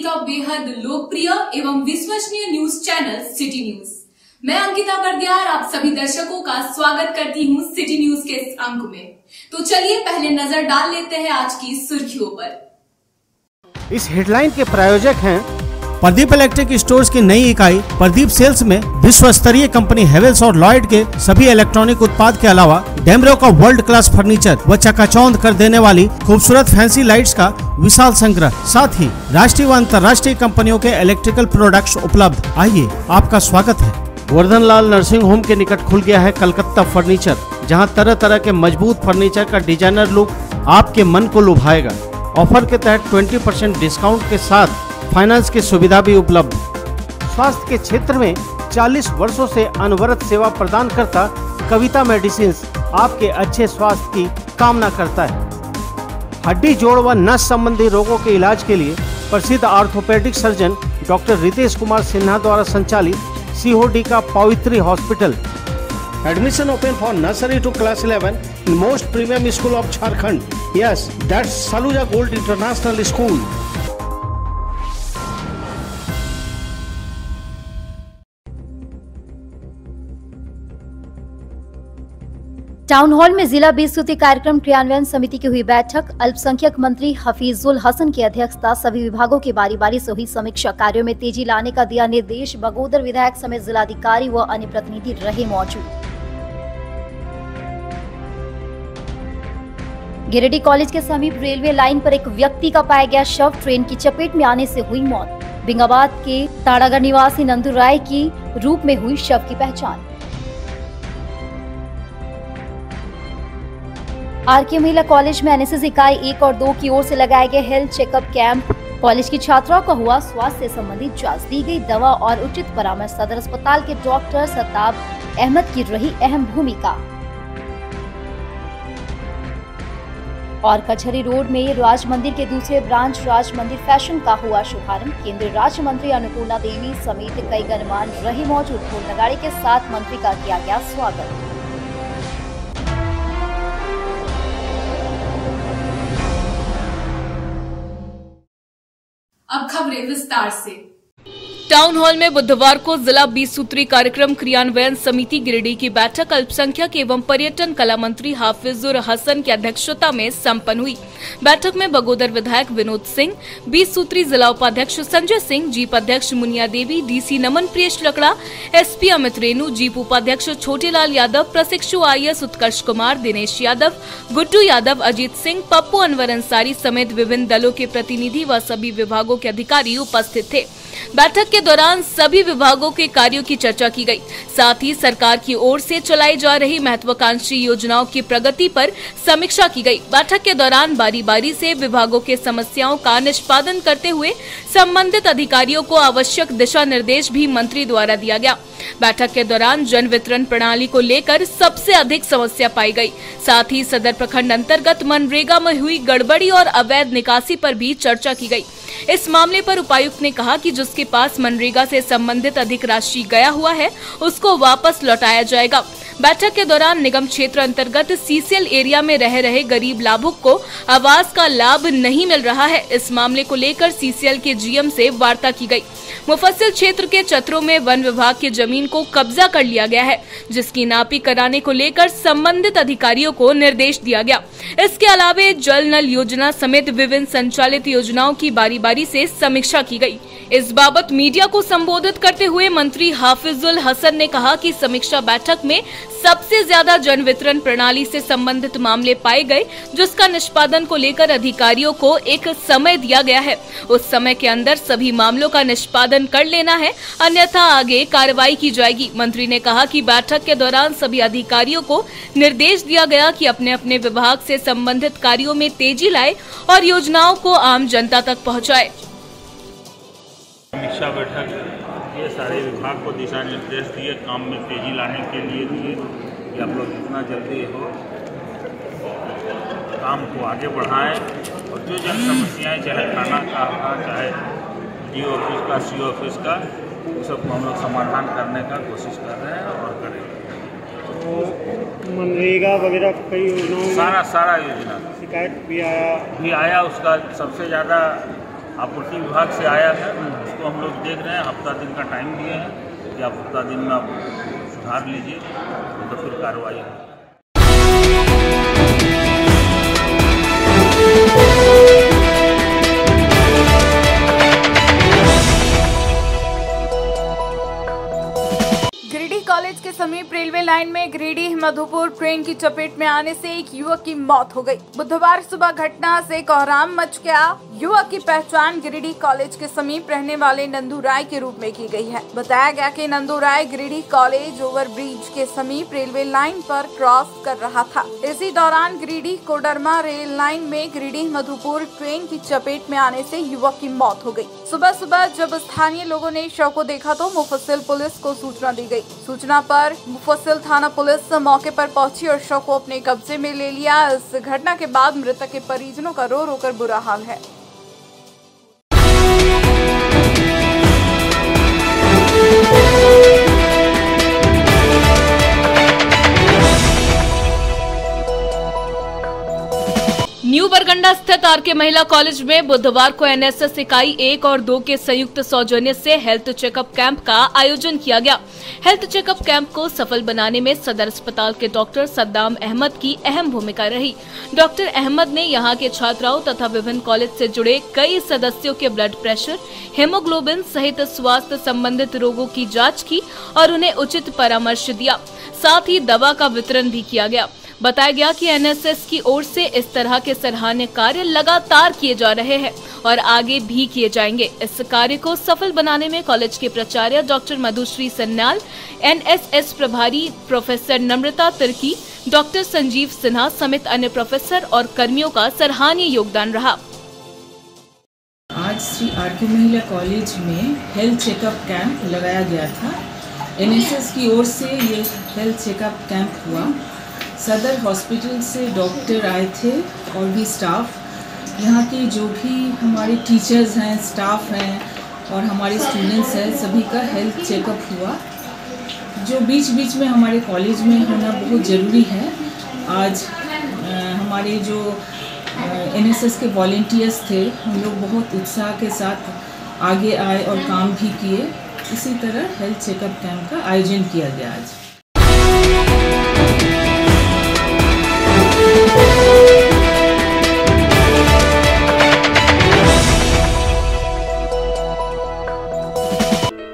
का बेहद लोकप्रिय एवं विश्वसनीय न्यूज चैनल सिटी न्यूज। मैं अंकिता बर्दियार आप सभी दर्शकों का स्वागत करती हूं सिटी न्यूज के इस अंक में। तो चलिए पहले नजर डाल लेते हैं आज की सुर्खियों पर। इस हेडलाइन के प्रायोजक हैं प्रदीप इलेक्ट्रिक स्टोर्स की नई इकाई प्रदीप सेल्स में विश्व स्तरीय कंपनी हेवेल्स और लॉयड के सभी इलेक्ट्रॉनिक उत्पाद के अलावा डेमरो का वर्ल्ड क्लास फर्नीचर व चकाचौंध कर देने वाली खूबसूरत फैंसी लाइट्स का विशाल संग्रह, साथ ही राष्ट्रीय व अंतर्राष्ट्रीय कंपनियों के इलेक्ट्रिकल प्रोडक्ट्स उपलब्ध। आइए, आपका स्वागत है। वर्धन लाल नर्सिंग होम के निकट खुल गया है कलकत्ता फर्नीचर, जहां तरह तरह के मजबूत फर्नीचर का डिजाइनर लुक आपके मन को लुभाएगा। ऑफर के तहत 20% डिस्काउंट के साथ फाइनेंस की सुविधा भी उपलब्ध। स्वास्थ्य के क्षेत्र में 40 वर्षों से अनवरत सेवा प्रदान करता कविता मेडिसिन्स आपके अच्छे स्वास्थ्य की कामना करता है। हड्डी, जोड़ व नस संबंधी रोगों के इलाज के लिए प्रसिद्ध orthopaedic surgeon doctor Ritesh Kumar Sinha द्वारा संचालित सीओडी का Pavitri hospital. Admission open for nursery to class 11 in most premium school of Jharkhand. Yes, that's Saluja gold international school. Town hall में जिला 20 सूत्री कार्यक्रम क्रियान्वयन समिति की हुई बैठक। अल्पसंख्यक मंत्री हफीजुल हसन की अध्यक्षता सभी विभागों की बारी बारी से हुई समीक्षा। कार्यों में तेजी लाने का दिया निर्देश। बगोदर विधायक समेत जिलाधिकारी व अन्य प्रतिनिधि रहे मौजूद। गिरिडीह कॉलेज के समीप रेलवे लाइन पर एक व्यक्ति का पाया गया शव। ट्रेन की चपेट में आने से हुई मौत। बिंगाबाद के ताड़ागढ़ निवासी नंदू राय की रूप में हुई शव की पहचान। आरके महिला कॉलेज में एनएसएस इकाई 1 और 2 की ओर से लगाए गए हेल्थ चेकअप कैंप। कॉलेज की छात्राओं का हुआ स्वास्थ्य से संबंधित जांच। दी गई दवा और उचित परामर्श। सदर अस्पताल के डॉक्टर सताब अहमद की रही अहम भूमिका। और कचहरी रोड में राज मंदिर के दूसरे ब्रांच राज मंदिर फैशन का हुआ शुभारंभ। केंद्रीय राज्य मंत्री अन्नपूर्णा देवी समेत कई गणमान्य रहे मौजूद। ढोल नगाड़े के साथ मंत्री का किया गया स्वागत। अब खबरें विस्तार से। टाउन हॉल में बुधवार को जिला 20 सूत्री कार्यक्रम क्रियान्वयन समिति गिरिडीह की बैठक अल्पसंख्यक एवं पर्यटन कला मंत्री हाफिजुल हसन की अध्यक्षता में संपन्न हुई। बैठक में बगोदर विधायक विनोद सिंह, 20 सूत्री जिला उपाध्यक्ष संजय सिंह, जीप अध्यक्ष मुनिया देवी, DC Naman Priyesh Lakra, SP Amit Renu, jeep उपाध्यक्ष छोटेलाल यादव, प्रशिक्षु आईएएस उत्कर्ष कुमार, दिनेश यादव, गुड्डू यादव, अजीत सिंह, पप्पू अनवर अंसारी समेत विभिन्न दलों के प्रतिनिधि व सभी विभागों के अधिकारी उपस्थित थे। बैठक के दौरान सभी विभागों के कार्यों की चर्चा की गई। साथ ही सरकार की ओर से चलाई जा रही महत्वाकांक्षी योजनाओं की प्रगति पर समीक्षा की गई। बैठक के दौरान बारी बारी से विभागों के समस्याओं का निष्पादन करते हुए संबंधित अधिकारियों को आवश्यक दिशा निर्देश भी मंत्री द्वारा दिया गया। बैठक के दौरान जन वितरण प्रणाली को लेकर सबसे अधिक समस्या पाई गई। साथ ही सदर प्रखंड अंतर्गत मनरेगा में हुई गड़बड़ी और अवैध निकासी पर भी चर्चा की गई। इस मामले पर उपायुक्त ने कहा कि जिसके पास मनरेगा से संबंधित अधिक राशि गया हुआ है उसको वापस लौटाया जाएगा। बैठक के दौरान निगम क्षेत्र अंतर्गत सीसीएल एरिया में रह रहे गरीब लाभुक को आवास का लाभ नहीं मिल रहा है। इस मामले को लेकर सीसीएल के जीएम से वार्ता की गई। मुफस्सिल क्षेत्र के चतरों में वन विभाग की जमीन को कब्जा कर लिया गया है, जिसकी नापी कराने को लेकर संबंधित अधिकारियों को निर्देश दिया गया। इसके अलावा जल नल योजना समेत विभिन्न संचालित योजनाओं की बारी बारी से समीक्षा की गई। इस बाबत मीडिया को संबोधित करते हुए मंत्री हाफिजुल हसन ने कहा कि समीक्षा बैठक में सबसे ज्यादा जन वितरण प्रणाली से संबंधित मामले पाए गए, जिसका निष्पादन को लेकर अधिकारियों को एक समय दिया गया है। उस समय के अंदर सभी मामलों का निष्पादन कर लेना है, अन्यथा आगे कार्रवाई की जाएगी। मंत्री ने कहा कि बैठक के दौरान सभी अधिकारियों को निर्देश दिया गया कि अपने अपने विभाग से संबंधित कार्यों में तेजी लाए और योजनाओं को आम जनता तक पहुँचाए। समीक्षा बैठक ये सारे विभाग को दिशा निर्देश दिए, काम में तेजी लाने के लिए दिए कि आप लोग जितना जल्दी हो काम को आगे बढ़ाएं और जो जन समस्याएं चाहे थाना का चाहे डीओ ऑफिस का सीओ ऑफिस का, उस सबको हम लोग समाधान करने का कोशिश कर रहे हैं और करेंगे। तो मनरेगा वगैरह कई योजनाओं सारा योजना शिकायत भी आया उसका सबसे ज़्यादा आपूर्ति विभाग से आया है, उसको हम लोग देख रहे हैं। हफ्ता दिन का टाइम दिए हैं कि आप हफ्ता दिन में आप सुधार लीजिए, तो फिर कार्रवाई होगी। कॉलेज के समीप रेलवे लाइन में गिरिडीह मधुपुर ट्रेन की चपेट में आने से एक युवक की मौत हो गई। बुधवार सुबह घटना से कोहराम मच गया। युवक की पहचान गिरिडीह कॉलेज के समीप रहने वाले नंदू राय के रूप में की गई है। बताया गया कि नंदू राय गिरिडीह कॉलेज ओवरब्रिज के समीप रेलवे लाइन पर क्रॉस कर रहा था। इसी दौरान गिरिडीह कोडरमा रेल लाइन में गिरिडीह मधुपुर ट्रेन की चपेट में आने से युवक की मौत हो गई। सुबह सुबह जब स्थानीय लोगों ने शव को देखा तो मुफस्सिल पुलिस को सूचना दी गई। सूचना पर मुफस्सिल थाना पुलिस मौके पर पहुंची और शव को अपने कब्जे में ले लिया। इस घटना के बाद मृतक के परिजनों का रो रो कर बुरा हाल है। न्यू बरगंडा स्थित आरके महिला कॉलेज में बुधवार को एनएसएस इकाई 1 और 2 के संयुक्त सौजन्य से हेल्थ चेकअप कैंप का आयोजन किया गया। हेल्थ चेकअप कैंप को सफल बनाने में सदर अस्पताल के डॉक्टर सद्दाम अहमद की अहम भूमिका रही। डॉक्टर अहमद ने यहां के छात्राओं तथा विभिन्न कॉलेज से जुड़े कई सदस्यों के ब्लड प्रेशर, हेमोग्लोबिन सहित स्वास्थ्य संबंधित रोगों की जाँच की और उन्हें उचित परामर्श दिया। साथ ही दवा का वितरण भी किया गया। बताया गया कि एनएसएस की ओर से इस तरह के सराहनीय कार्य लगातार किए जा रहे हैं और आगे भी किए जाएंगे। इस कार्य को सफल बनाने में कॉलेज के प्राचार्य डॉक्टर मधुश्री सन्याल, एनएसएस प्रभारी प्रोफेसर नम्रता तिर्की, डॉक्टर संजीव सिन्हा समेत अन्य प्रोफेसर और कर्मियों का सराहनीय योगदान रहा। आज श्री आरके महिला कॉलेज में हेल्थ चेकअप कैंप लगाया गया था। एनएसएस की ओर से ये हेल्थ चेकअप कैंप हुआ। सदर हॉस्पिटल से डॉक्टर आए थे और भी स्टाफ, यहाँ के जो भी हमारे टीचर्स हैं, स्टाफ हैं और हमारे स्टूडेंट्स हैं, सभी का हेल्थ चेकअप हुआ, जो बीच बीच में हमारे कॉलेज में होना बहुत ज़रूरी है। आज हमारे जो एनएसएस के वॉलंटियर्स थे, हम लोग बहुत उत्साह के साथ आगे आए और काम भी किए। इसी तरह हेल्थ चेकअप कैंप का आयोजन किया गया आज।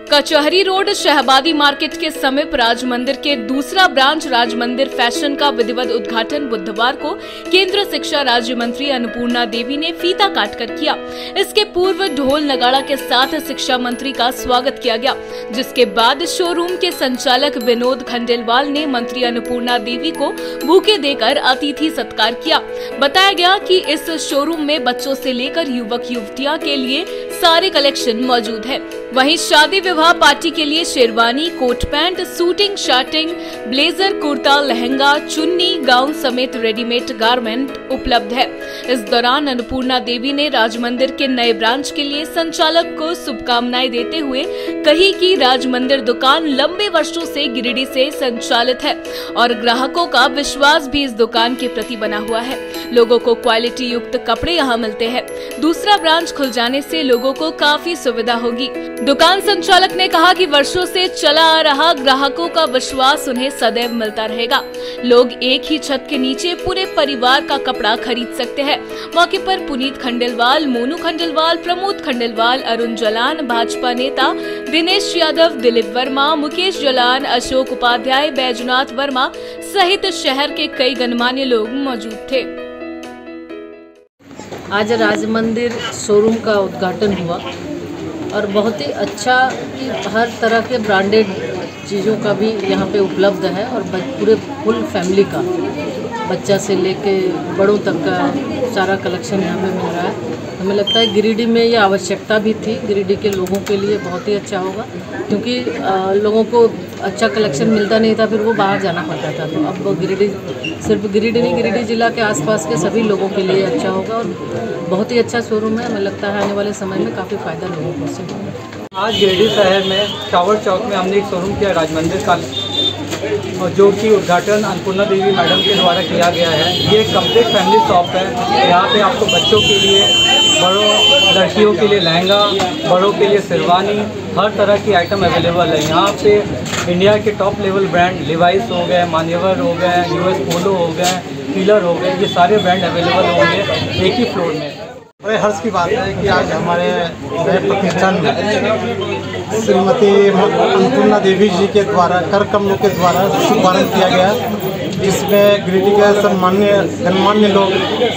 कचहरी रोड शहबादी मार्केट के समीप राज मंदिर के दूसरा ब्रांच राज मंदिर फैशन का विधिवत उद्घाटन बुधवार को केंद्र शिक्षा राज्य मंत्री अन्नपूर्णा देवी ने फीता काटकर किया। इसके पूर्व ढोल नगाड़ा के साथ शिक्षा मंत्री का स्वागत किया गया, जिसके बाद शोरूम के संचालक विनोद खंडेलवाल ने मंत्री अन्नपूर्णा देवी को बुके देकर अतिथि सत्कार किया। बताया गया कि इस शोरूम में बच्चों से लेकर युवक युवतियां के लिए सारे कलेक्शन मौजूद है। वहीं शादी विवाह पार्टी के लिए sherwani, coat pant, suiting, shirting, blazer, kurta, lehenga, chunni, gown समेत रेडीमेड गारमेंट उपलब्ध है। इस दौरान अन्नपूर्णा देवी ने राज मंदिर के नए ब्रांच के लिए संचालक को शुभकामनाएं देते हुए कही कि राज मंदिर दुकान लंबे वर्षों से गिरिडीह से संचालित है और ग्राहकों का विश्वास भी इस दुकान के प्रति बना हुआ है। लोगों को क्वालिटी युक्त कपड़े यहाँ मिलते हैं। दूसरा ब्रांच खुल जाने से लोगों को काफी सुविधा होगी। दुकान संचालक ने कहा कि वर्षों से चला आ रहा ग्राहकों का विश्वास उन्हें सदैव मिलता रहेगा। लोग एक ही छत के नीचे पूरे परिवार का कपड़ा खरीद सकते हैं। मौके पर पुनीत खंडेलवाल, मोनू खंडेलवाल, प्रमोद खंडेलवाल, अरुण जलान, भाजपा नेता दिनेश यादव, दिलीप वर्मा, मुकेश जलान, अशोक उपाध्याय, बैजनाथ वर्मा सहित शहर के कई गणमान्य लोग मौजूद थे। आज राज मंदिर शोरूम का उद्घाटन हुआ और बहुत ही अच्छा कि हर तरह के ब्रांडेड चीज़ों का भी यहाँ पे उपलब्ध है और पूरे फुल फैमिली का, बच्चा से लेके बड़ों तक का सारा कलेक्शन यहाँ पे मिल रहा है। हमें लगता है गिरिडीह में ये आवश्यकता भी थी। गिरिडीह के लोगों के लिए बहुत ही अच्छा होगा, क्योंकि लोगों को अच्छा कलेक्शन मिलता नहीं था, फिर वो बाहर जाना पड़ता था। तो अब गिरिडीह, सिर्फ गिरिडीह नहीं, गिरिडीह जिला के आसपास के सभी लोगों के लिए अच्छा होगा और बहुत ही अच्छा शोरूम है। हमें लगता है आने वाले समय में काफ़ी फ़ायदा लोगों को से होगा। आज गिरिडीह शहर में टावर चौक में हमने एक शोरूम किया राज मंदिर का, और जो कि उद्घाटन अन्नपूर्णा देवी मैडम के द्वारा किया गया है। ये एक कंप्लीट फैमिली शॉप है। यहाँ पे आपको बच्चों के लिए बड़ों लड़कियों के लिए लहंगा, बड़ों के लिए शेरवानी, हर तरह की आइटम अवेलेबल है। यहाँ पे इंडिया के टॉप लेवल ब्रांड लिवाइस हो गए, मान्यवर हो गए, यूएस पोलो हो गए, पिलर हो गए, ये सारे ब्रांड अवेलेबल होंगे एक ही फ्लोर में। बड़े हर्ष की बात है कि आज हमारे नए प्रतिष्ठान में श्रीमती अन्नपूर्णा देवी जी के द्वारा कर कमलों के द्वारा शुभारंभ किया गया, जिसमें गिरिडीह के सब गणमान्य लोग,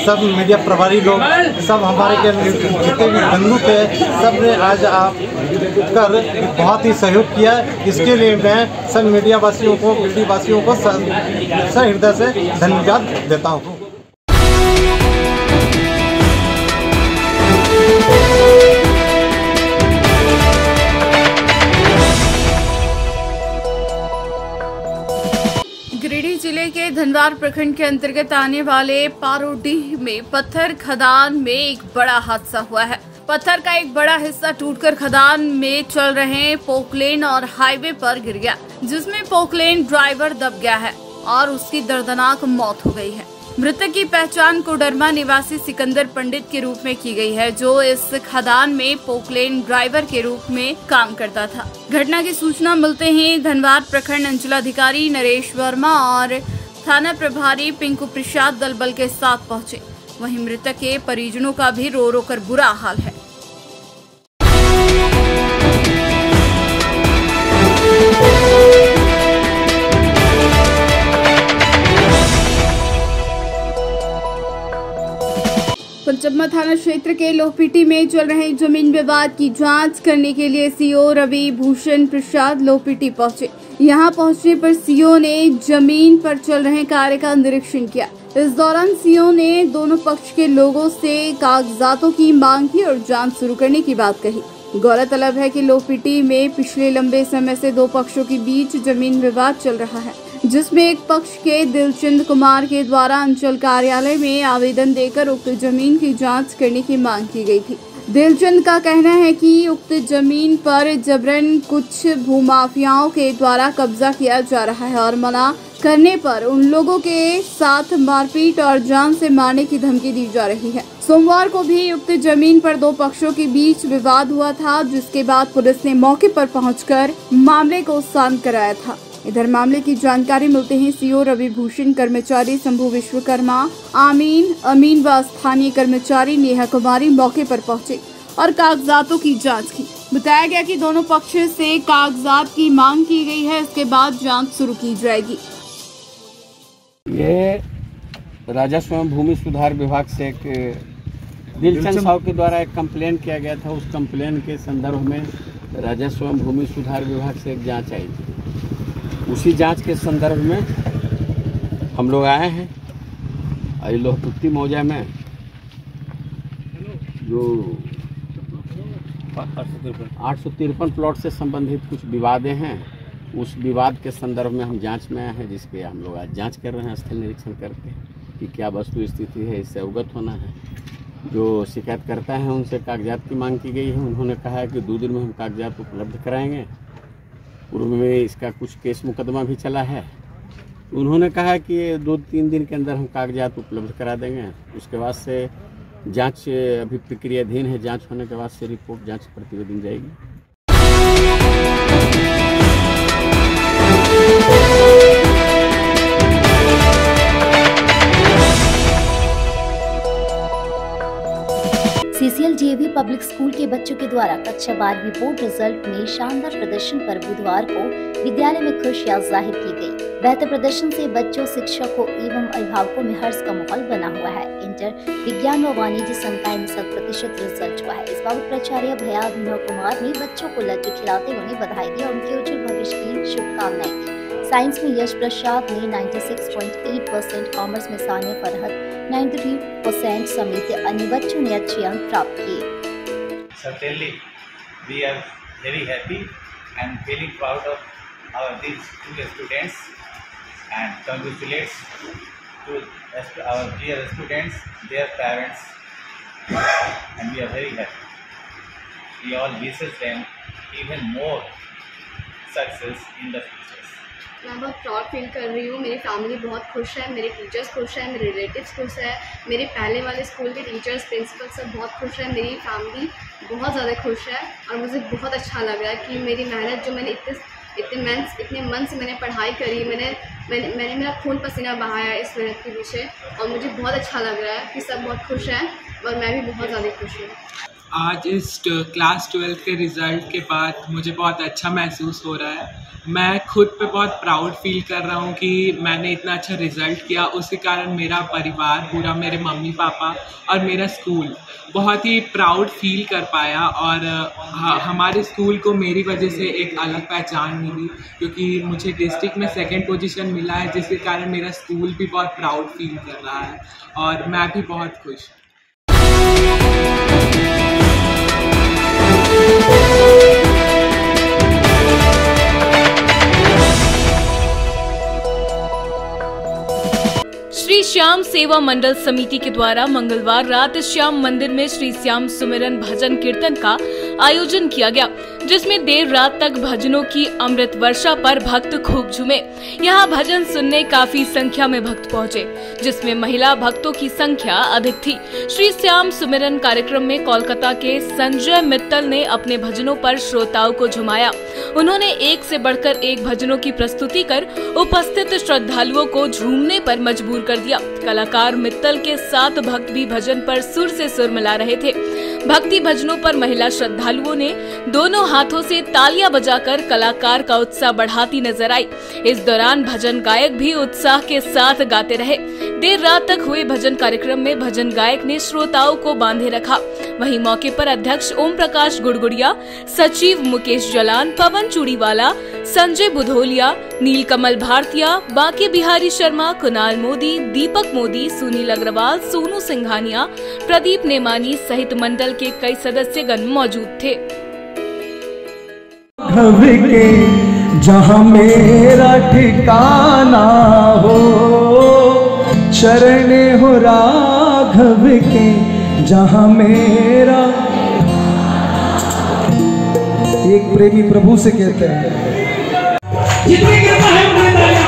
सब मीडिया प्रभारी लोग, सब हमारे के जितने भी बंधु थे, सब ने आज आप कर बहुत ही सहयोग किया। इसके लिए मैं सब मीडिया वासियों को, गिरिडीह वासियों को सहृदय से धन्यवाद देता हूँ। गिरिडीह जिले के धनवार प्रखंड के अंतर्गत आने वाले पारोडीह में पत्थर खदान में एक बड़ा हादसा हुआ है। पत्थर का एक बड़ा हिस्सा टूटकर खदान में चल रहे पोकलेन और हाईवे पर गिर गया, जिसमें पोकलेन ड्राइवर दब गया है और उसकी दर्दनाक मौत हो गई है। मृतक की पहचान कोडरमा निवासी सिकंदर पंडित के रूप में की गई है, जो इस खदान में पोकलेन ड्राइवर के रूप में काम करता था। घटना की सूचना मिलते ही धनवार प्रखंड अंचलाधिकारी नरेश वर्मा और थाना प्रभारी पिंकू प्रसाद दल बल के साथ पहुंचे। वहीं मृतक के परिजनों का भी रो रो कर बुरा हाल है। पंचम्मा थाना क्षेत्र के लोहपीटी में चल रहे जमीन विवाद की जांच करने के लिए सीओ रवि भूषण प्रसाद लोहपीटी पहुंचे। यहां पहुंचने पर सीओ ने जमीन पर चल रहे कार्य का निरीक्षण किया। इस दौरान सीओ ने दोनों पक्ष के लोगों से कागजातों की मांग की और जांच शुरू करने की बात कही। गौरतलब है कि लोहपीटी में पिछले लंबे समय से दो पक्षों के बीच जमीन विवाद चल रहा है, जिसमें एक पक्ष के दिलचंद कुमार के द्वारा अंचल कार्यालय में आवेदन देकर उक्त जमीन की जांच करने की मांग की गई थी। दिलचंद का कहना है कि उक्त जमीन पर जबरन कुछ भूमाफियाओं के द्वारा कब्जा किया जा रहा है और मना करने पर उन लोगों के साथ मारपीट और जान से मारने की धमकी दी जा रही है। सोमवार को भी उक्त जमीन पर दो पक्षों के बीच विवाद हुआ था, जिसके बाद पुलिस ने मौके पर पहुंचकर मामले को शांत कराया था। इधर मामले की जानकारी मिलते ही सीओ रवि भूषण, कर्मचारी शंभू विश्वकर्मा, अमीन व स्थानीय कर्मचारी नेहा कुमारी मौके पर पहुंचे और कागजातों की जांच की। बताया गया कि दोनों पक्ष से कागजात की मांग की गई है, इसके बाद जांच शुरू की जाएगी। ये राजस्व एवं भूमि सुधार विभाग से एक दिलचंद साहब के द्वारा एक कंप्लेन किया गया था। उस कंप्लेन के संदर्भ में राजस्व एवं भूमि सुधार विभाग से एक जांच आई थी। उसी जांच के संदर्भ में हम लोग आए हैं। लोहपुट्टी मौजा में जो 853 प्लॉट से संबंधित कुछ विवादें हैं, उस विवाद के संदर्भ में हम जांच में आए हैं, जिसके हम लोग आज जांच कर रहे हैं स्थल निरीक्षण करके कि क्या वस्तु स्थिति है, इससे अवगत होना है। जो शिकायतकर्ता हैं उनसे कागजात की मांग की गई है। उन्होंने कहा है कि 2 दिन में हम कागजात उपलब्ध कराएंगे। पूर्व में इसका कुछ केस मुकदमा भी चला है। उन्होंने कहा कि 2-3 दिन के अंदर हम कागजात उपलब्ध करा देंगे। उसके बाद से जांच अभी प्रक्रियाधीन है। जांच होने के बाद से रिपोर्ट जांच प्रतिवेदन जाएगी। सीसीएल डीएवी पब्लिक स्कूल के बच्चों के द्वारा कक्षा 12वीं बोर्ड रिजल्ट में शानदार प्रदर्शन पर बुधवार को विद्यालय में खुशियां जाहिर की गई। बेहतर प्रदर्शन से बच्चों, शिक्षकों एवं अभिभावकों में हर्ष का माहौल बना हुआ है। इंटर विज्ञान व वाणिज्य संकाय में 100% रिजल्ट हुआ है। इस बाबत प्राचार्य भैया अभिनव कुमार ने बच्चों को लड्डू खिलाते हुए उन्हें बधाई दी और उनके उज्जवल भविष्य की शुभकामनाएं दी। साइंस में यश प्रसाद ने 96.8%, कॉमर्स में सानिया फरहत 93% समेत अन्य बच्चों ने अच्छे अंक प्राप्त किए। Certainly, we are very happy and feeling proud of these 2 students and congratulates to our dear students, their parents, and we are very happy. We all wishes them even more success in the future. मैं बहुत proud feel कर रही हूँ। मेरी family बहुत खुश है, मेरे टीचर्स खुश हैं, मेरे रिलेटिव्स खुश है, मेरे पहले वाले स्कूल के टीचर्स, प्रिंसिपल सब बहुत खुश है, मेरी फैमिली बहुत ज़्यादा खुश है। और मुझे बहुत अच्छा लग रहा है कि मेरी मेहनत जो मैंने इतने मन से मैंने पढ़ाई करी, मैंने मेरा खून पसीना बहाया इस मेहनत के पीछे, और मुझे बहुत अच्छा लग रहा है कि सब बहुत खुश हैं और मैं भी बहुत ज़्यादा खुश हूँ। आज इस क्लास 12 के रिज़ल्ट के बाद मुझे बहुत अच्छा महसूस हो रहा है। मैं खुद पे बहुत प्राउड फील कर रहा हूँ कि मैंने इतना अच्छा रिज़ल्ट किया। उसके कारण मेरा परिवार पूरा, मेरे मम्मी पापा और मेरा स्कूल बहुत ही प्राउड फील कर पाया। और हमारे स्कूल को मेरी वजह से एक अलग पहचान मिली, क्योंकि मुझे डिस्ट्रिक्ट में 2nd पोजीशन मिला है, जिसके कारण मेरा स्कूल भी बहुत प्राउड फील कर रहा है और मैं भी बहुत खुश हूँ। श्री श्याम सेवा मंडल समिति के द्वारा मंगलवार रात श्याम मंदिर में श्री श्याम सुमिरन भजन कीर्तन का आयोजन किया गया, जिसमें देर रात तक भजनों की अमृत वर्षा पर भक्त खूब झूमे। यहाँ भजन सुनने काफी संख्या में भक्त पहुँचे, जिसमें महिला भक्तों की संख्या अधिक थी। श्री श्याम सुमिरन कार्यक्रम में कोलकाता के संजय मित्तल ने अपने भजनों पर श्रोताओं को झुमाया। उन्होंने एक से बढ़कर एक भजनों की प्रस्तुति कर उपस्थित श्रद्धालुओं को झूमने पर मजबूर कर दिया। कलाकार मित्तल के साथ भक्त भी भजन पर सुर से सुर मिला रहे थे। भक्ति भजनों पर महिला श्रद्धालुओं ने दोनों हाथों से तालियां बजाकर कलाकार का उत्साह बढ़ाती नजर आई। इस दौरान भजन गायक भी उत्साह के साथ गाते रहे। देर रात तक हुए भजन कार्यक्रम में भजन गायक ने श्रोताओं को बांधे रखा। वहीं मौके पर अध्यक्ष ओम प्रकाश गुड़गुड़िया, सचिव मुकेश जलान, पवन चूड़ीवाला, संजय बुधोलिया, नीलकमल भारतीया, बांके बिहारी शर्मा, कुणाल मोदी, दीपक मोदी, सुनील अग्रवाल, सोनू सिंघानिया, प्रदीप नेमानी सहित मंडल के कई सदस्यगण मौजूद थे। जहाँ मेरा ठिकाना हो, शरण हो राघव के जहाँ मेरा। एक प्रेमी प्रभु से कहते हैं, जितनी कृपा है उन्हें तालियां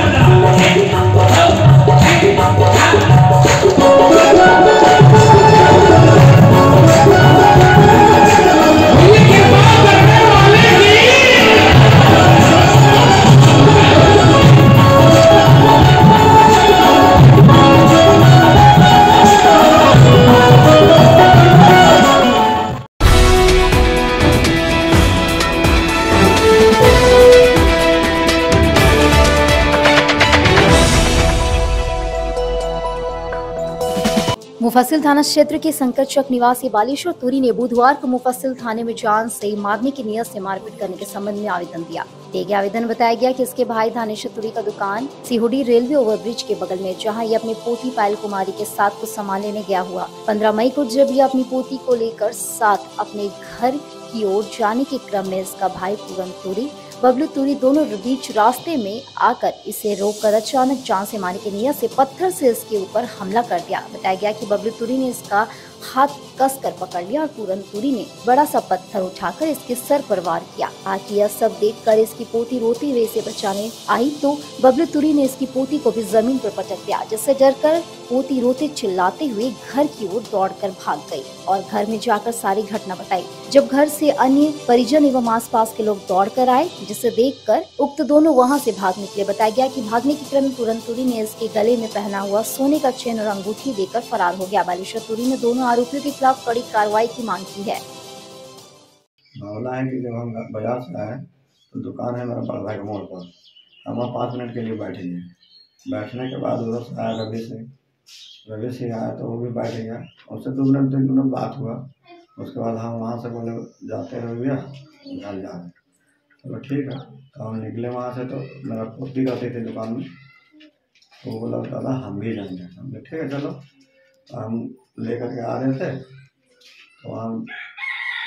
मुफस्सिल थाना क्षेत्र के संकटचक निवासी बालेश्वर तुरी ने बुधवार को मुफस्सिल थाने में जान से मारने की नियत से मारपीट करने के संबंध में आवेदन दिया। गया आवेदन बताया गया कि इसके भाई थानेश्वर तुरी का दुकान सिहुडी रेलवे ओवरब्रिज के बगल में, जहां ये अपनी पोती पायल कुमारी के साथ कुछ सामान लेने गया हुआ। 15 मई को जब ये अपनी पोती को लेकर साथ अपने घर की ओर जाने के क्रम में इसका भाई पूरन तुरी, बबलू तुरी दोनों बीच रास्ते में आकर इसे रोककर अचानक जान से मारने की नियत से पत्थर से इसके ऊपर हमला कर दिया। बताया गया कि बबलू तुरी ने इसका हाथ कसकर पकड़ लिया और पूरन तुरी ने बड़ा सा पत्थर उठाकर इसके सर पर वार किया। ताकि यह सब देखकर इसकी पोती रोते हुए इसे बचाने आई तो बबलू तुरी ने इसकी पोती को भी जमीन पर पटक दिया, जिससे डरकर पोती रोते चिल्लाते हुए घर की ओर दौड़कर भाग गई और घर में जाकर सारी घटना बताई। जब घर से अन्य परिजन एवं आसपास के लोग दौड़कर आए, जिसे देखकर उक्त दोनों वहां से भाग निकले। बताया गया कि भागने के क्रम में पूरन तुरी ने इसके गले में पहना हुआ सोने का चेन और अंगूठी देकर फरार हो गया। बालेश्वर तुरी ने दोनों आरोपियों के खिलाफ कड़ी कार्रवाई की मांग की है। मामला है कि जब हम बाजार से आए तो दुकान है मेरा बड़ा भाई के मोड़ पर, हम वहाँ 5 मिनट के लिए बैठे हैं। बैठने के बाद उधर से आया रवि से आया तो वो भी बैठ गया, उससे 2 मिनट 3 मिनट बात हुआ। उसके बाद हम वहाँ से बोले जाते हैं भैया घर जा रहे, चलो ठीक है। तो हम निकले वहाँ से, तो मेरा पोती रहती थी दुकान में, तो बोला दादा हम भी जाएंगे। हमने ठीक है चलो। तो हम लेकर के आ रहे थे, तो हम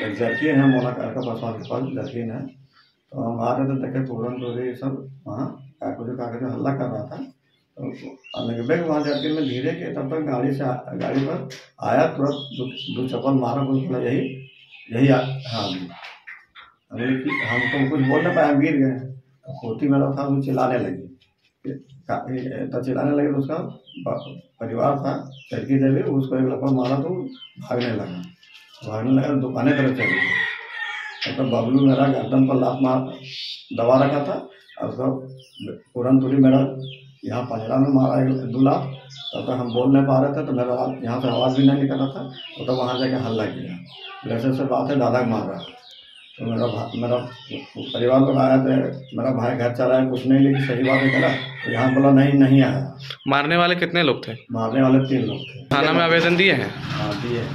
एक जर्किन है मोना कार का पासवान के पास जर्किन है, तो हम आ रहे थे, देखे पूरन तुरी सब वहाँ कागज हल्ला कर रहा था। तो लगे वहाँ जर्किन में धीरे के तब तक गाड़ी पर आया, तुरंत 2 चप्पल मारा, बोला यही हाँ हम तो कुछ बोल नहीं पाए, गिर गए। तो पोती मेरा था वो चिल्लाने लगी, तो चिल्लाने लगे तो उसका परिवार था चटकी देवी, उसको एक लपड़ मारा तो भागने लगा दुकानें तरफ चली गई। तो बबलू मेरा गर्दन पर लात मार दबा रखा था और उसका तुरंत मेरा यहाँ पंजरा में मारा 2 लात। तब तक हम बोल नहीं पा रहे थे, तो मेरा यहाँ से आवाज़ भी नहीं निकल रहा था। तो वहाँ जाके हल्ला किया, जैसे से बात है दादा मार रहा। तो मेरा परिवार लोग आया थे, मेरा भाई घर चला है, कुछ नहीं, लेकिन सही बात है करा। तो यहाँ बोला नहीं आया। मारने वाले कितने लोग थे? मारने वाले 3 लोग थे। थाना में आवेदन दिए हैं? हाँ दिए।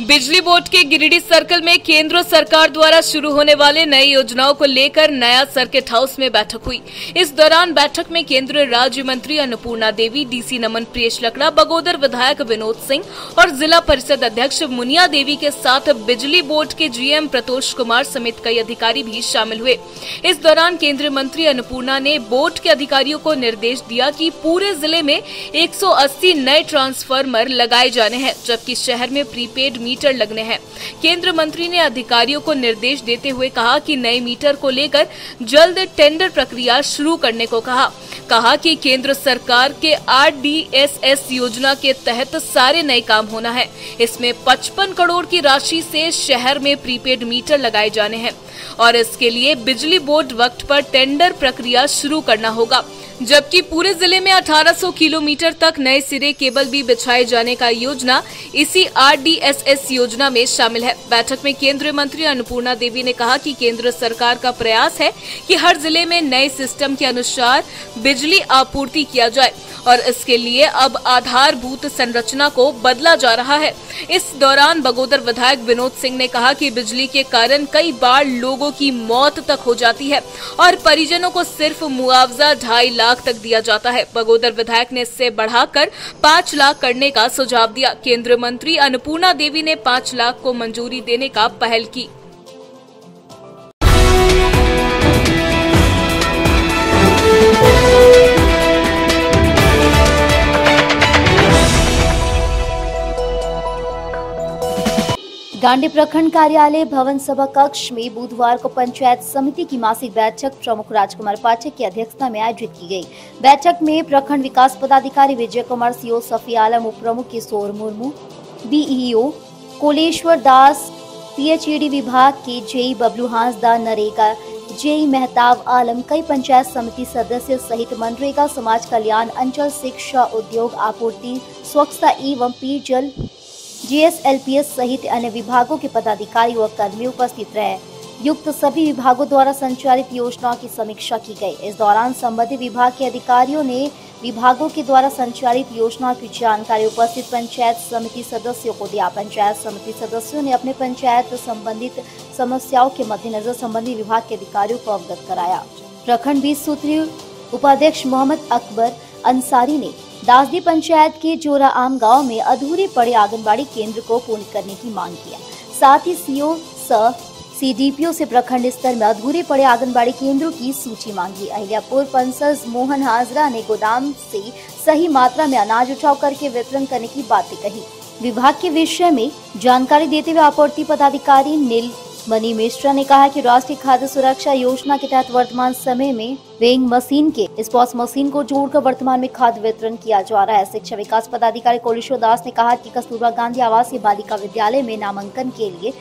बिजली बोर्ड के गिरिडीह सर्कल में केंद्र सरकार द्वारा शुरू होने वाले नई योजनाओं को लेकर नया सर्किट हाउस में बैठक हुई। इस दौरान बैठक में केंद्रीय राज्य मंत्री अन्नपूर्णा देवी, डीसी नमन प्रियेश लकड़ा, बगोदर विधायक विनोद सिंह और जिला परिषद अध्यक्ष मुनिया देवी के साथ बिजली बोर्ड के जीएम प्रतोष कुमार समेत कई अधिकारी भी शामिल हुए। इस दौरान केंद्रीय मंत्री अन्नपूर्णा ने बोर्ड के अधिकारियों को निर्देश दिया कि पूरे जिले में 180 नए ट्रांसफार्मर लगाए जाने हैं, जबकि शहर में प्रीपेड मीटर लगने हैं। केंद्र मंत्री ने अधिकारियों को निर्देश देते हुए कहा कि नए मीटर को लेकर जल्द टेंडर प्रक्रिया शुरू करने को कहा कि केंद्र सरकार के RDSS योजना के तहत सारे नए काम होना है। इसमें 55 करोड़ की राशि से शहर में प्रीपेड मीटर लगाए जाने हैं और इसके लिए बिजली बोर्ड वक्त पर टेंडर प्रक्रिया शुरू करना होगा, जबकि पूरे जिले में 1800 किलोमीटर तक नए सिरे केबल भी बिछाए जाने का योजना इसी RDSS योजना में शामिल है। बैठक में केंद्रीय मंत्री अन्नपूर्णा देवी ने कहा कि केंद्र सरकार का प्रयास है कि हर जिले में नए सिस्टम के अनुसार बिजली आपूर्ति किया जाए और इसके लिए अब आधारभूत संरचना को बदला जा रहा है। इस दौरान बगोदर विधायक विनोद सिंह ने कहा कि बिजली के कारण कई बार लोगों की मौत तक हो जाती है और परिजनों को सिर्फ मुआवजा 2.5 लाख तक दिया जाता है। बगोदर विधायक ने इससे बढ़ाकर 5 लाख करने का सुझाव दिया। केंद्रीय मंत्री अन्नपूर्णा देवी ने 5 लाख को मंजूरी देने का पहल की। गांडी प्रखंड कार्यालय भवन सभा कक्ष में बुधवार को पंचायत समिति की मासिक बैठक प्रमुख राजकुमार पाठक की अध्यक्षता में आयोजित की गई। बैठक में प्रखंड विकास पदाधिकारी विजय कुमार, सीओ सफी आलम, उप प्रमुख किशोर मुर्मू, बीईओ कोलेश्वर दास, PHED विभाग के जेई बबलू हांसदा, नरेगा जेई मेहताब आलम, कई पंचायत समिति सदस्य सहित मनरेगा, समाज कल्याण, अंचल शिक्षा, उद्योग आपूर्ति, स्वच्छता एवं पेयजल, GSLPS सहित अन्य विभागों के पदाधिकारी व कर्मी उपस्थित रहे। युक्त सभी विभागों द्वारा संचालित योजनाओं की समीक्षा की गई। इस दौरान संबंधित विभाग के अधिकारियों ने विभागों के द्वारा संचालित योजनाओं की जानकारी उपस्थित पंचायत समिति सदस्यों को दिया। पंचायत समिति सदस्यों ने अपने पंचायत संबंधित समस्याओं के मद्देनजर संबंधित विभाग के अधिकारियों को अवगत कराया। प्रखंड 20 सूत्रीय उपाध्यक्ष मोहम्मद अकबर अंसारी ने दासदी पंचायत के जोरा आम गांव में अधूरे पड़े आंगनबाड़ी केंद्र को पूर्ण करने की मांग किया। साथ ही सीओ CDPO से प्रखंड स्तर में अधूरे पड़े आंगनबाड़ी केंद्रों की सूची मांगी। अहिल्यापुर पंसद मोहन हाजरा ने गोदाम से सही मात्रा में अनाज उठाव करके वितरण करने की बातें कही। विभाग के विषय में जानकारी देते हुए आपूर्ति पदाधिकारी नील मनी मिश्रा ने कहा कि राष्ट्रीय खाद्य सुरक्षा योजना के तहत वर्तमान समय में वेइंग मशीन के स्पॉस मशीन को जोड़कर वर्तमान में खाद्य वितरण किया जा रहा है। शिक्षा विकास पदाधिकारी कोलेश्वर दास ने कहा कि कस्तूरबा गांधी आवासीय बालिका विद्यालय में नामांकन के लिए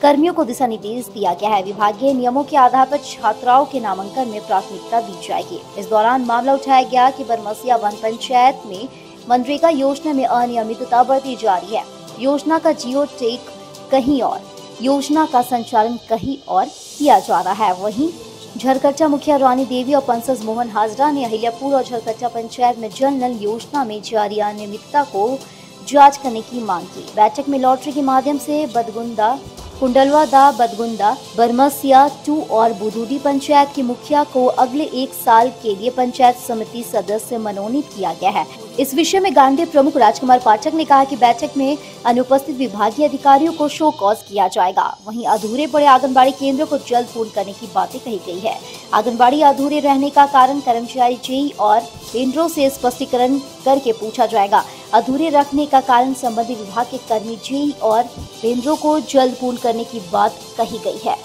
कर्मियों को दिशा निर्देश दिया गया है। विभागीय नियमों के आधार पर छात्राओं के नामांकन में प्राथमिकता दी जाएगी। इस दौरान मामला उठाया गया कि बरमसिया वन पंचायत में मनरेगा योजना में अनियमितता बरती जा रही है। योजना का जियो टेक कहीं और, योजना का संचालन कहीं और किया जा रहा है। वहीं झरकच्चा मुखिया रानी देवी और पंसद मोहन हाजरा ने अहिल्यापुर और झरकच्चा पंचायत में जल नल योजना में जारी अनियमितता को जांच करने की मांग की। बैठक में लॉटरी के माध्यम से बदगुंदा, कुंडलवा दा बदगुंदा, बरमसिया 2 और बुधूडी पंचायत के मुखिया को अगले 1 साल के लिए पंचायत समिति सदस्य मनोनीत किया गया है। इस विषय में गांधी प्रमुख राजकुमार पाठक ने कहा कि बैठक में अनुपस्थित विभागीय अधिकारियों को शो कॉज किया जाएगा। वहीं अधूरे पड़े आंगनबाड़ी केंद्रों को जल्द पूर्ण करने की बातें कही गई है। आंगनबाड़ी अधूरे रहने का कारण कर्मचारी जेई और केंद्रों से स्पष्टीकरण करके पूछा जाएगा। अधूरे रखने का कारण संबंधित विभाग के कर्मी जेई और केंद्रों को जल्द पूर्ण करने की बात कही गई है।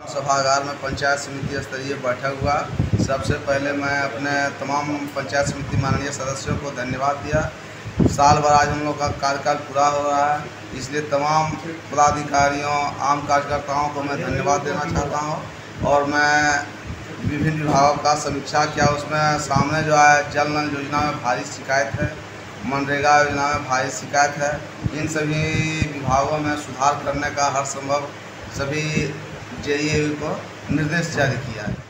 सभागार में पंचायत समिति स्तरीय बैठक हुआ। सबसे पहले मैं अपने तमाम पंचायत समिति माननीय सदस्यों को धन्यवाद दिया। साल भर आज हम लोग का कार्यकाल पूरा हो रहा है, इसलिए तमाम पदाधिकारियों, आम कार्यकर्ताओं को मैं धन्यवाद देना चाहता हूं। और मैं विभिन्न विभागों का समीक्षा किया। उसमें सामने जो है जल नल योजना में भारी शिकायत है, मनरेगा योजना में भारी शिकायत है। इन सभी विभागों में सुधार करने का हर संभव सभी जेईई को निर्देश जारी किया है।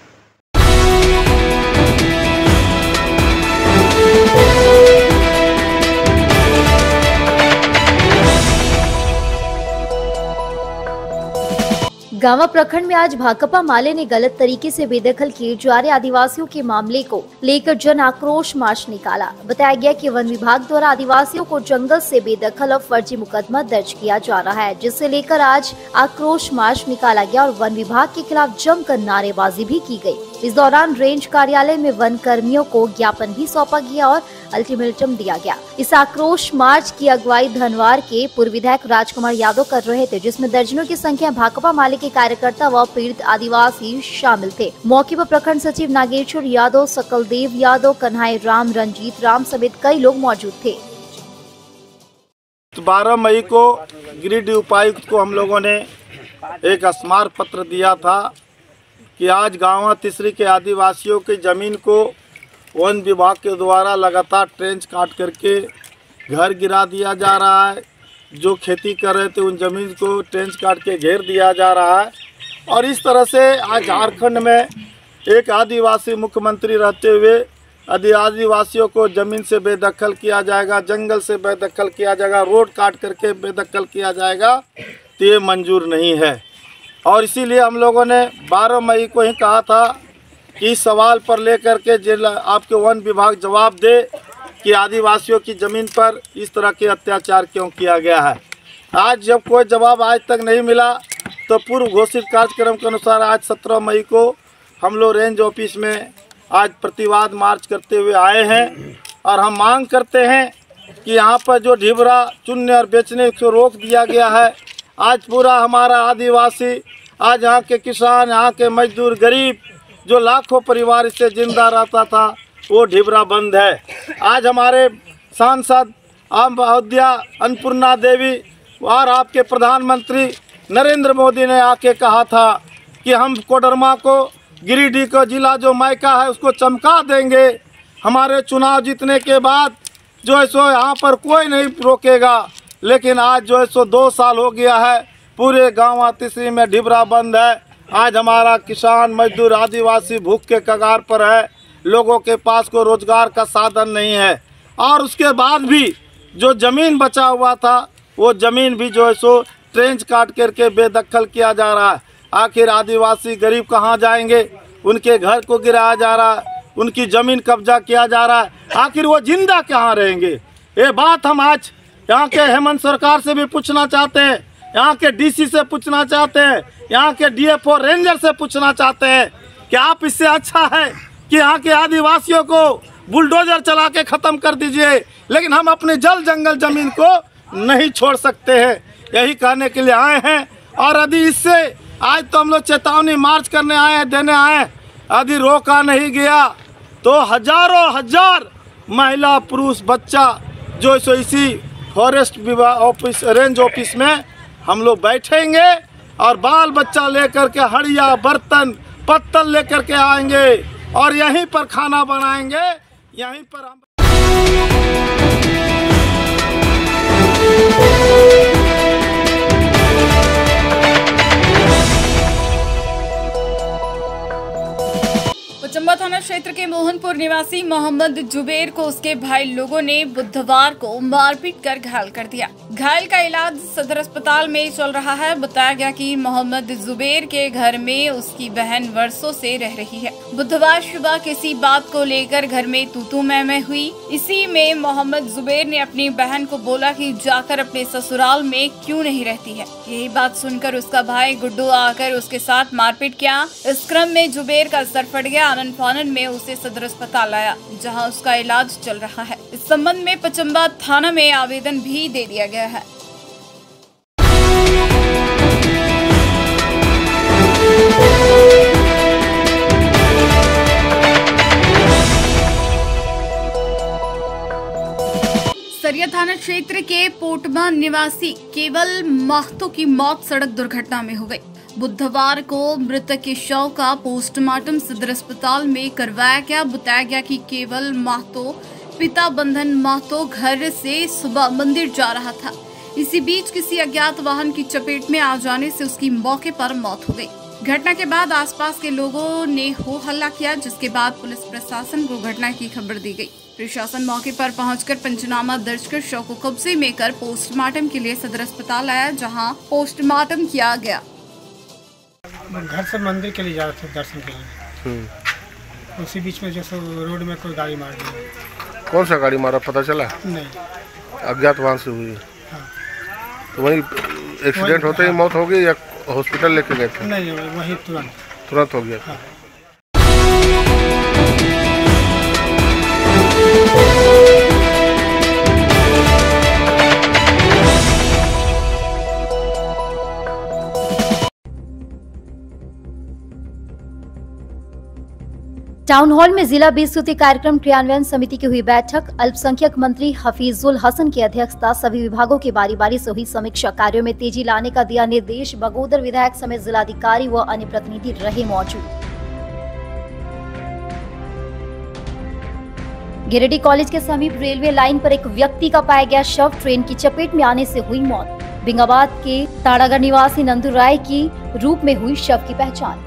गांवा प्रखंड में आज भाकपा माले ने गलत तरीके से बेदखल किए जा रहे आदिवासियों के मामले को लेकर जन आक्रोश मार्च निकाला। बताया गया कि वन विभाग द्वारा आदिवासियों को जंगल से बेदखल और फर्जी मुकदमा दर्ज किया जा रहा है, जिसे लेकर आज आक्रोश मार्च निकाला गया और वन विभाग के खिलाफ जमकर नारेबाजी भी की गई। इस दौरान रेंज कार्यालय में वन कर्मियों को ज्ञापन भी सौंपा गया और अल्टीमेटम दिया गया। इस आक्रोश मार्च की अगुवाई धनवार के पूर्व विधायक राजकुमार यादव कर रहे थे, जिसमें दर्जनों की संख्या भाकपा माले के कार्यकर्ता व पीड़ित आदिवासी शामिल थे। मौके पर प्रखंड सचिव नागेश्वर यादव, सकलदेव यादव, कन्हैया राम, रंजीत राम समेत कई लोग मौजूद थे। 12 मई को गिरिडीह उपायुक्त को हम लोगों ने एक स्मारक पत्र दिया था कि आज गांवा तीसरी के आदिवासियों की जमीन को वन विभाग के द्वारा लगातार ट्रेंच काट करके घर गिरा दिया जा रहा है। जो खेती कर रहे थे उन जमीन को ट्रेंच काट के घेर दिया जा रहा है। और इस तरह से आज झारखंड में एक आदिवासी मुख्यमंत्री रहते हुए आदिवासियों को ज़मीन से बेदखल किया जाएगा, जंगल से बेदखल किया जाएगा, रोड काट करके बेदखल किया जाएगा, तो ये मंजूर नहीं है। और इसीलिए हम लोगों ने 12 मई को ही कहा था कि इस सवाल पर लेकर के जिला आपके वन विभाग जवाब दे कि आदिवासियों की ज़मीन पर इस तरह के अत्याचार क्यों किया गया है। आज जब कोई जवाब आज तक नहीं मिला तो पूर्व घोषित कार्यक्रम के अनुसार आज 17 मई को हम लोग रेंज ऑफिस में आज प्रतिवाद मार्च करते हुए आए हैं। और हम मांग करते हैं कि यहाँ पर जो ढिबरा चुनने और बेचने को रोक दिया गया है, आज पूरा हमारा आदिवासी, आज यहाँ के किसान, यहाँ के मजदूर, गरीब जो लाखों परिवार इससे जिंदा रहता था, वो ढिबरा बंद है। आज हमारे सांसद आम महोदया अन्नपूर्णा देवी और आपके प्रधानमंत्री नरेंद्र मोदी ने आके कहा था कि हम कोडरमा को, गिरिडीह को जिला जो मायका है उसको चमका देंगे। हमारे चुनाव जीतने के बाद जो है सो यहाँ पर कोई नहीं रोकेगा। लेकिन आज जो है सो 2 साल हो गया है, पूरे गाँव तीसरी में ढिबरा बंद है। आज हमारा किसान, मजदूर, आदिवासी भूख के कगार पर है। लोगों के पास कोई रोजगार का साधन नहीं है। और उसके बाद भी जो ज़मीन बचा हुआ था वो ज़मीन भी जो है सो ट्रेंच काट करके बेदखल किया जा रहा है। आखिर आदिवासी गरीब कहाँ जाएंगे? उनके घर को गिराया जा रहा है, उनकी ज़मीन कब्जा किया जा रहा है। आखिर वो जिंदा कहाँ रहेंगे? ये बात हम आज यहाँ के हेमंत सरकार से भी पूछना चाहते हैं, यहाँ के डीसी से पूछना चाहते हैं, यहाँ के डीएफओ रेंजर से पूछना चाहते हैं कि आप इससे अच्छा है कि यहाँ के आदिवासियों को बुलडोजर चला के ख़त्म कर दीजिए, लेकिन हम अपने जल जंगल ज़मीन को नहीं छोड़ सकते हैं। यही कहने के लिए आए हैं। और यदि इससे आज तो हम लोग चेतावनी मार्च करने आए हैं, देने आए हैं, यदि रोका नहीं गया तो हजारों हजार महिला, पुरुष, बच्चा जो सो इसी फॉरेस्ट विभाग ऑफिस, रेंज ऑफिस में हम लोग बैठेंगे और बाल बच्चा लेकर के हड़िया, बर्तन, पत्तल लेकर के आएंगे और यहीं पर खाना बनाएंगे। यहीं पर हम चंबा थाना क्षेत्र के मोहनपुर निवासी मोहम्मद जुबेर को उसके भाई लोगों ने बुधवार को मारपीट कर घायल कर दिया। घायल का इलाज सदर अस्पताल में चल रहा है। बताया गया कि मोहम्मद जुबेर के घर में उसकी बहन वर्षों से रह रही है। बुधवार सुबह किसी बात को लेकर घर में तू मैं हुई। इसी में मोहम्मद जुबेर ने अपनी बहन को बोला कि जाकर अपने ससुराल में क्यों नहीं रहती है। यही बात सुनकर उसका भाई गुड्डू आकर उसके साथ मारपीट किया। इस क्रम में जुबेर का सर फट गया। फौरन में उसे सदर अस्पताल लाया, जहां उसका इलाज चल रहा है। इस संबंध में पचम्बा थाना में आवेदन भी दे दिया गया है। सरिया थाना क्षेत्र के पोटमा निवासी केवल महतो की मौत सड़क दुर्घटना में हो गई। बुधवार को मृतक के शव का पोस्टमार्टम सदर अस्पताल में करवाया गया। बताया गया कि केवल महतो पिता बंधन महतो घर से सुबह मंदिर जा रहा था। इसी बीच किसी अज्ञात वाहन की चपेट में आ जाने से उसकी मौके पर मौत हो गई। घटना के बाद आसपास के लोगों ने हो हल्ला किया, जिसके बाद पुलिस प्रशासन को घटना की खबर दी गई। प्रशासन मौके पर पहुंचकर पंचनामा दर्ज कर शव को कब्जे में कर पोस्टमार्टम के लिए सदर अस्पताल आया, जहां पोस्टमार्टम किया गया। घर से मंदिर के लिए जा रहे थे दर्शन के लिए, उसी बीच में जैसे रोड में कोई गाड़ी मार दी। कौन सा गाड़ी मारा पता चला? नहीं, अज्ञात वाहन से हुई। हाँ। तो वही एक्सीडेंट होते ही मौत हो गई या हॉस्पिटल लेके गए थे? नहीं, वही तुरंत हो गया। हाँ। टाउन हॉल में जिला 20 सूत्री कार्यक्रम क्रियान्वयन समिति की हुई बैठक। अल्पसंख्यक मंत्री हफीजुल हसन की अध्यक्षता सभी विभागों की बारी बारी से हुई समीक्षा कार्यों में तेजी लाने का दिया निर्देश। बगोदर विधायक समेत जिलाधिकारी व अन्य प्रतिनिधि रहे मौजूद। गिरिडीह कॉलेज के समीप रेलवे लाइन पर एक व्यक्ति का पाया गया शव, ट्रेन की चपेट में आने से हुई मौत। बिंगाबाद के ताड़ागढ़ निवासी नंदू राय की रूप में हुई शव की पहचान।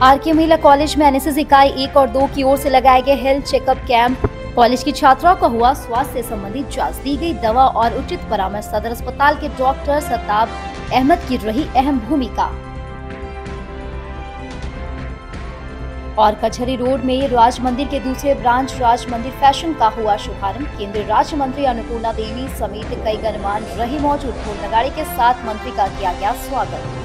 आरके महिला कॉलेज में एनएसएस इकाई 1 और 2 की ओर से लगाए गए हेल्थ चेकअप कैंप। कॉलेज की छात्राओं का हुआ स्वास्थ्य से संबंधित जांच, दी गई दवा और उचित परामर्श। सदर अस्पताल के डॉक्टर सताब अहमद की रही अहम भूमिका। और कचहरी रोड में राज मंदिर के दूसरे ब्रांच राज मंदिर फैशन का हुआ शुभारंभ। केंद्रीय राज्य मंत्री अन्नपूर्णा देवी समेत कई गणमान्य रहे मौजूद। ढोल नगाड़े के साथ मंत्री का किया गया स्वागत।